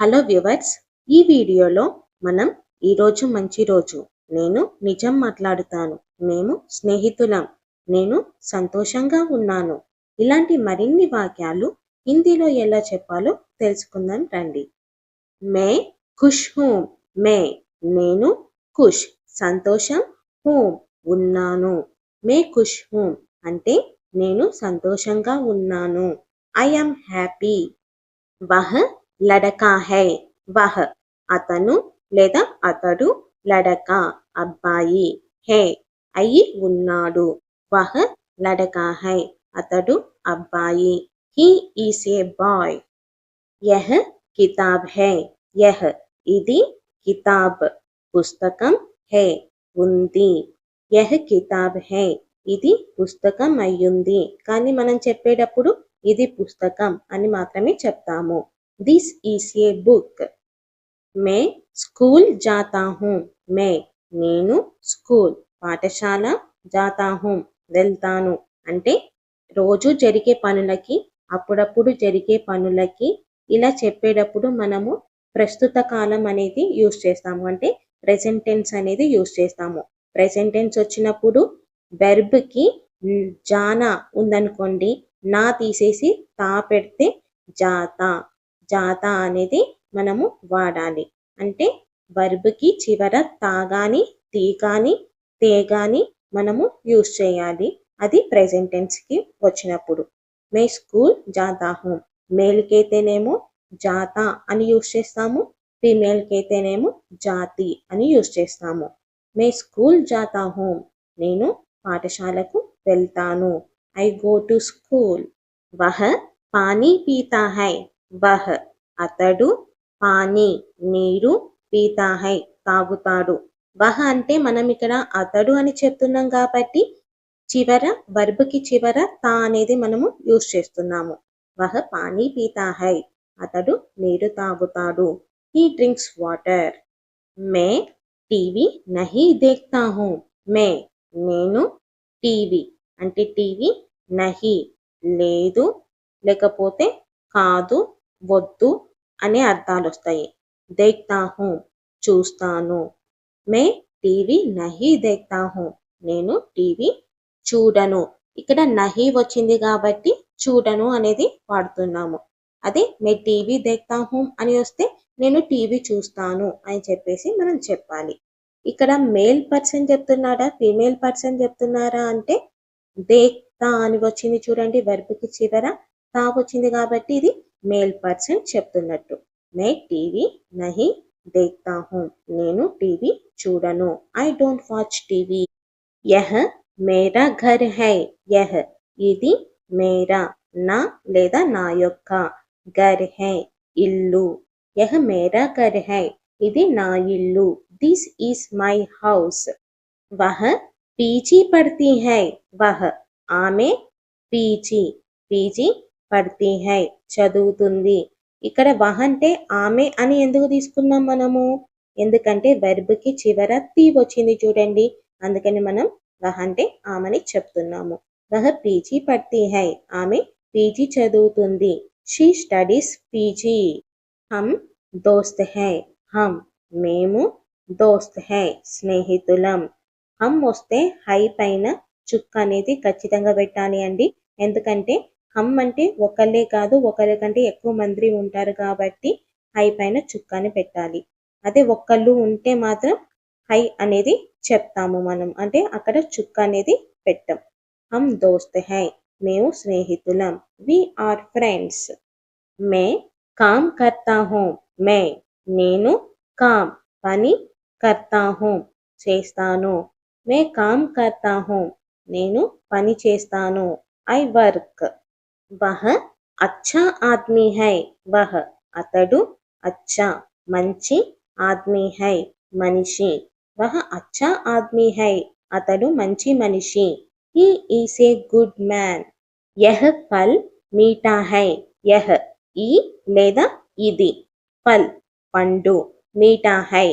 Hello viewers, ఈ వీడియోలో మనం ఈరోజు మంచి రోజు, నేను నిజం మాట్లాడుతాను, మేము స్నేహితులం, నేను సంతోషంగా ఉన్నాను, ఇలాంటి మరిన్ని వాక్యాలు హిందీలో ఎలా చెప్పాలో తెలుసుకుందాం రండి. మే ఖుష్ హూ, మే నేను, ఖుష్ సంతోషం, హూ ఉన్నాను. మే ఖుష్ హూ అంటే నేను సంతోషంగా ఉన్నాను. I am happy. వహ్ లడకా హై, వహ్ అతను లేదా అతడు, లడకా అబ్బాయి, హే అయి ఉన్నాడు, వహ్ లడకా హై అతడు అబ్బాయి, హీ ఈస్ ఏ బాయ్. యహ్ కితాబ్ హై, యహ్ ఇది కితాబ్ పుస్తకం, హై ఉంది, యహ్ కితాబ్ హై ఇది పుస్తకం అయ్యుంది. కానీ మనం చెప్పేటప్పుడు ఇది పుస్తకం అని మాత్రమే చెప్తాము. This is a book. మే స్కూల్ జాతా హూ, మే నేను, స్కూల్ పాఠశాల, జాతా హూ వెళ్తాను అంటే రోజు జరిగే పనులకి, అప్పుడప్పుడు జరిగే పనులకి ఇలా చెప్పేటప్పుడు మనము ప్రస్తుత కాలం అనేది యూస్ చేస్తాము. అంటే ప్రెజెంట్ టెన్స్ అనేది యూస్ చేస్తాము. ప్రెజెంట్ టెన్స్ వచ్చినప్పుడు వెర్బ్కి జానా ఉందనుకోండి, నా తీసేసి తా పెడితే జాతా, జాతా అనేది మనము వాడాలి. అంటే వర్బ్కి చివర తా గాని, తీ కానీ, తే గాని మనము యూస్ చేయాలి. అది ప్రెజెంట్ టెన్స్కి వచ్చినప్పుడు. మే స్కూల్ జాతా హూ, మేల్కి అయితేనేమో జాతా అని యూస్ చేస్తాము, ఫీమేల్కి అయితేనేమో జాతి అని యూస్ చేస్తాము. మే స్కూల్ జాతా హూ, నేను పాఠశాలకు వెళ్తాను. I go to school. వహ్ పానీ పీతా హై, వహ్ అతడు, పానీ నీరు, పీతా హై తాగుతాడు. వహ్ అంటే మనం ఇక్కడ అతడు అని చెప్తున్నాం కాబట్టి చివర వర్బ్కి చివర తా అనేది మనము యూస్ చేస్తున్నాము. వహ్ పానీ పీతా హై అతడు నీరు తాగుతాడు. He drinks water. మే టీవీ నహీ దేఖ్తా హూ, మే నేను, టీవీ అంటే టీవీ, నహీ లేదు, లేకపోతే కాదు, వద్దు అనే అర్థాలు వస్తాయి. దేఖ్తా హూ చూస్తాను. మే టీవీ నహీ దేఖ్తా హూ నేను టీవీ చూడను. ఇక్కడ నహీ వచ్చింది కాబట్టి చూడను అనేది వాడుతున్నాము. అదే మే టీవీ దేఖ్తా హూ అని వస్తే నేను టీవీ చూస్తాను అని చెప్పేసి మనం చెప్పాలి. ఇక్కడ మేల్ పర్సన్ చెప్తున్నాడా, ఫీమేల్ పర్సన్ చెప్తున్నారా అంటే దేఖ్తా అని వచ్చింది చూడండి, వర్బ్కి చివర తా వచ్చింది కాబట్టి ఇది మేల్ పర్సన్ చెప్తున్నట్టు. మే టీవీ నహీ దేఖ్తా హూ నేను టీవీ చూడను. I don't watch TV. Yeah Mera Ghar high, యహ్ ఇది మేరా నా లేదా నా యొక్క, ఘర్ హై ఇల్లు, యహ్ మేరా ఘర్ హై ఇది నా ఇల్లు, దిస్ ఈస్ మై హౌస్. వహ్ పీజీ పढ़ती है, వహ్ ఆమె, పీజీ పీజీ పढ़ती है చదువుతుంది. ఇక్కడ వహ్ అంటే ఆమె అని ఎందుకు తీసుకున్నాం మనము, ఎందుకంటే వెర్బ్కి చివర తీ వచ్చింది చూడండి, అందుకని మనం వహ్ అంటే ఆమెని చెప్తున్నాము. వహ్ పీజీ పढ़ती है ఆమె పీజీ చదువుతుంది. She studies PG. హమ్ దోస్త్ హై, హమ్ మేము, దోస్త్ హై స్నేహితులం. హమ్ వస్తే హై పైన చుక్క అనేది ఖచ్చితంగా పెట్టాలి అండి. ఎందుకంటే హమ్ అంటే ఒకళ్ళే కాదు, ఒకరి కంటే ఎక్కువ మంది ఉంటారు కాబట్టి హై పైన చుక్కని పెట్టాలి. అదే ఒక్కళ్ళు ఉంటే మాత్రం హై అనేది చెప్తాము మనం, అంటే అక్కడ చుక్క అనేది పెట్టం. హమ్ దోస్త్ హై మేము స్నేహితులం. We are friends. మే కామ్ కర్తా హూ, మే నేను, కామ్ పని, కర్తా హూ చేస్తాను. మే కామ్ కర్తా హూ నేను పని చేస్తాను. I work. వహ్ అచ్చా ఆద్మీ హై, వహ్ అతడు, అచ్చా మంచి, ఆద్మీ హై మనిషి, వహ్ అచ్చా ఆద్మీ హై అతడు మంచి మనిషి. He is a good man. యహ్ ఫల్ మీఠా హై, యహ్ ఈ లేదా ఇది, ఫల్ పండు, మీఠా హై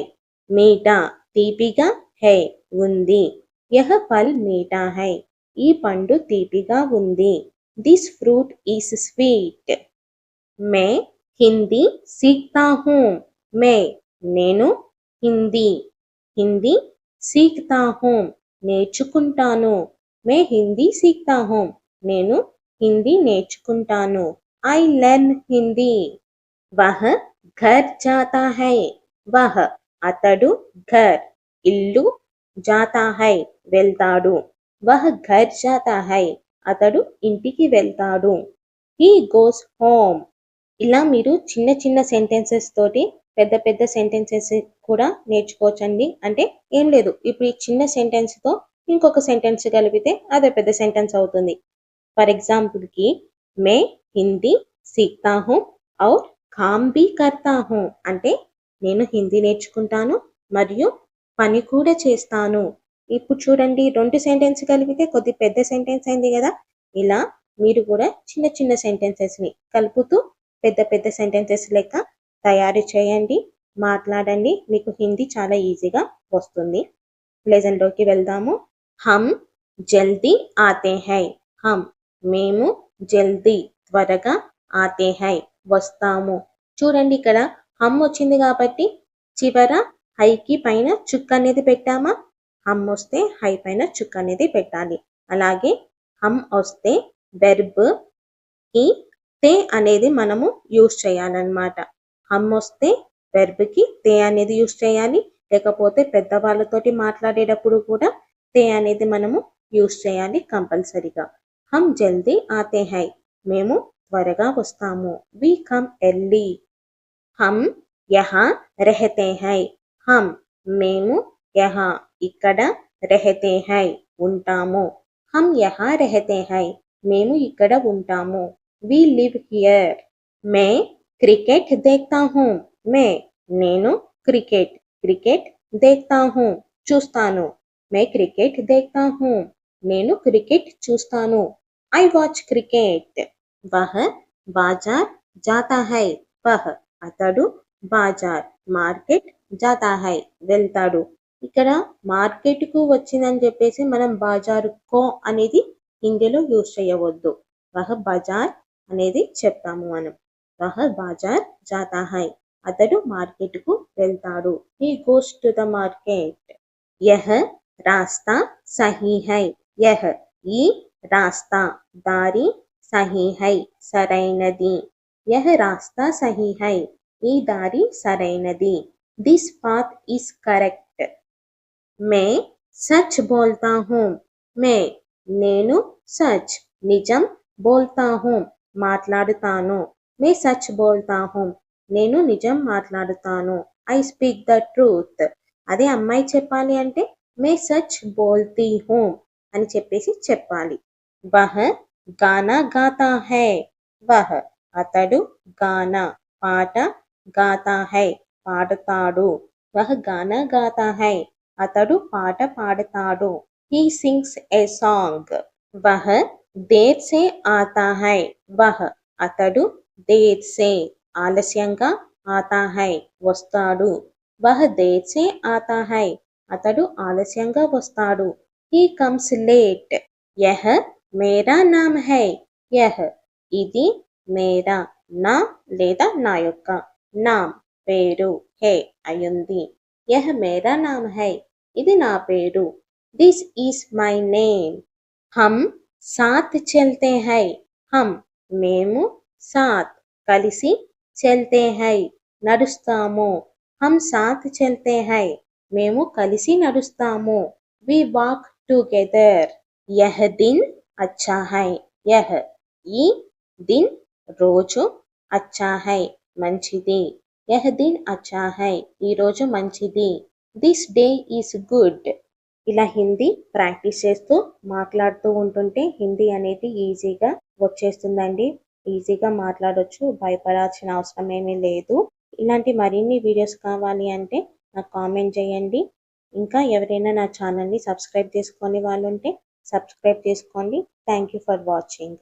మీఠా తీపిగా, హై ఉంది, యహ్ ఫల్ మీఠా హై ఈ పండు తీపిగా ఉంది. This fruit is sweet. మే హిందీ సీఖ్తా హూ మే నేను హిందీ హిందీ సీఖ్తా హూ నేర్చుకుంటాను మే హిందీ సీఖ్తా హూ నేను హిందీ నేర్చుకుంటాను ఐ లెర్న్ హిందీ వహ్ ఘర్ జాతా హై వహ్ అతడు ఘర్ ఇల్లు జాతా హై వెళ్తాడు వహ్ ఘర్ జాతా హై అతడు ఇంటికి వెళ్తాడు హీ గోస్ హోమ్ ఇలా మీరు చిన్న చిన్న సెంటెన్సెస్ తోటి పెద్ద పెద్ద సెంటెన్సెస్ కూడా నేర్చుకోవచ్చండి అంటే ఏం లేదు ఇప్పుడు ఈ చిన్న సెంటెన్స్తో ఇంకొక సెంటెన్స్ కలిపితే అదే పెద్ద సెంటెన్స్ అవుతుంది ఫర్ ఎగ్జాంపుల్కి మే హిందీ సీఖ్తా హూ ఔర్ కామ్ భీ కర్తా హూ అంటే నేను హిందీ నేర్చుకుంటాను మరియు పని కూడా చేస్తాను ఇప్పుడు చూడండి రెండు సెంటెన్స్ కలిపితే కొద్ది పెద్ద సెంటెన్స్ అయింది కదా ఇలా మీరు కూడా చిన్న చిన్న సెంటెన్సెస్ని కలుపుతూ పెద్ద పెద్ద సెంటెన్సెస్ లెక్క తయారు చేయండి మాట్లాడండి మీకు హిందీ చాలా ఈజీగా వస్తుంది లెసన్లోకి వెళ్దాము హమ్ జల్దీ ఆతే హై హమ్ మేము జల్దీ త్వరగా ఆతే హై వస్తాము చూడండి ఇక్కడ హమ్ వచ్చింది కాబట్టి చివర హైకి పైన చుక్క అనేది పెట్టామా హమ్ వస్తే హై పైన చుక్క అనేది పెట్టాలి అలాగే హమ్ వస్తే వెర్బ్ కి తే అనేది మనము యూస్ చేయాలన్నమాట హమ్ వస్తే వెర్బ్కి తే అనేది యూస్ చేయాలి లేకపోతే పెద్దవాళ్ళతోటి మాట్లాడేటప్పుడు కూడా తే అనేది మనము యూస్ చేయాలి కంపల్సరీగా హమ్ జల్దీ ఆతే హై మేము త్వరగా వస్తాము వి కమ్ ఎర్లీ హమ్ యహా రెహతే హై హమ్ మేము యహా ఇక్కడ రెహతే హై ఉంటాము హమ్ యహా రెహతే హై మేము ఇక్కడ ఉంటాము వి లివ్ హియర్ మే క్రికెట్ దేఖ్తా హూ మే నేను క్రికెట్ క్రికెట్ దేఖ్తా హూ చూస్తాను మే క్రికెట్ దేఖ్తా హూ నేను క్రికెట్ చూస్తాను ఐ వాచ్ క్రికెట్ వహ్ బాజార్ జాతా హై వహ్ అతడు బాజార్ మార్కెట్ జాతా హై వెళ్తాడు ఇక్కడ మార్కెట్కు వచ్చిందని చెప్పేసి మనం బాజార్ కో అనేది హిందీలో యూజ్ చేయవద్దు వహ్ బజార్ అనేది చెప్తాము మనం వహ్ బాజార్ జాతా హై అతడు మార్కెట్కు వెళ్తాడు he goes to the market yeah రాస్తా సహీ హై యహ్ ఈ రాస్తా దారి సహీ హై సరైనది యహ్ రాస్తా సహీ హై ఈ దారి సరైనది this path is correct May such బోల్తా హూ మే నేను సచ్ నిజం బోల్తా హూ మాట్లాడుతాను మే సచ్ బోల్తా హూ నేను నిజం మాట్లాడుతాను ఐ స్పీక్ ద ట్రూత్ అదే అమ్మాయి చెప్పాలి అంటే మే సచ్ బోల్తీ హూ అని చెప్పేసి చెప్పాలి వహ్ గానా గాతా హై వహ్ అతడు గానా పాట గాతా హై పాడుతాడు వహ్ గానా గాతా హై అతడు పాట పాడుతాడు హీ సింగ్స్ ఏ సాంగ్ వహ్ దేర్ సే ఆతా హై వహ్ అతడు దేర్ సే ఆలస్యంగా ఆతా హై వస్తాడు వహ్ దేర్ సే ఆతా హై అతడు ఆలస్యంగా వస్తాడు he comes late yeah Mera NAM high యహ్ ఇది మేరా నా లేదా నా యొక్క నామ్ పేరు హే అయ్యింది యహ్ మేరా నామ్ హై ఇది నా పేరు దిస్ ఈస్ మై నేమ్ హమ్ సాత్ చల్తే హై హమ్ మేము సాత్ కలిసి చల్తే హై నడుస్తాము హమ్ సాత్ చల్తే హై మేము కలిసి నడుస్తాము వి వాక్ టుగెదర్ యహ్ దిన్ అచ్చా హై యహ్ ఈ దిన్ రోజు అచ్చా హై మంచిది యహ్ దిన్ అచ్చా హై ఈ రోజు మంచిది దిస్ డే ఈస్ గుడ్ ఇలా హిందీ ప్రాక్టీస్ చేస్తూ మాట్లాడుతూ ఉంటుంటే హిందీ అనేది ఈజీగా వచ్చేస్తుందండి ఈజీగా మాట్లాడొచ్చు భయపడాల్సిన అవసరం ఏమీ లేదు ఇలాంటి మరిన్ని వీడియోస్ కావాలి అంటే నాకు కామెంట్ చేయండి ఇంకా ఎవరైనా నా ఛానల్ని సబ్స్క్రైబ్ చేసుకొని వాళ్ళు ఉంటే సబ్స్క్రైబ్ చేసుకోండి థ్యాంక్ యూ ఫర్ వాచింగ్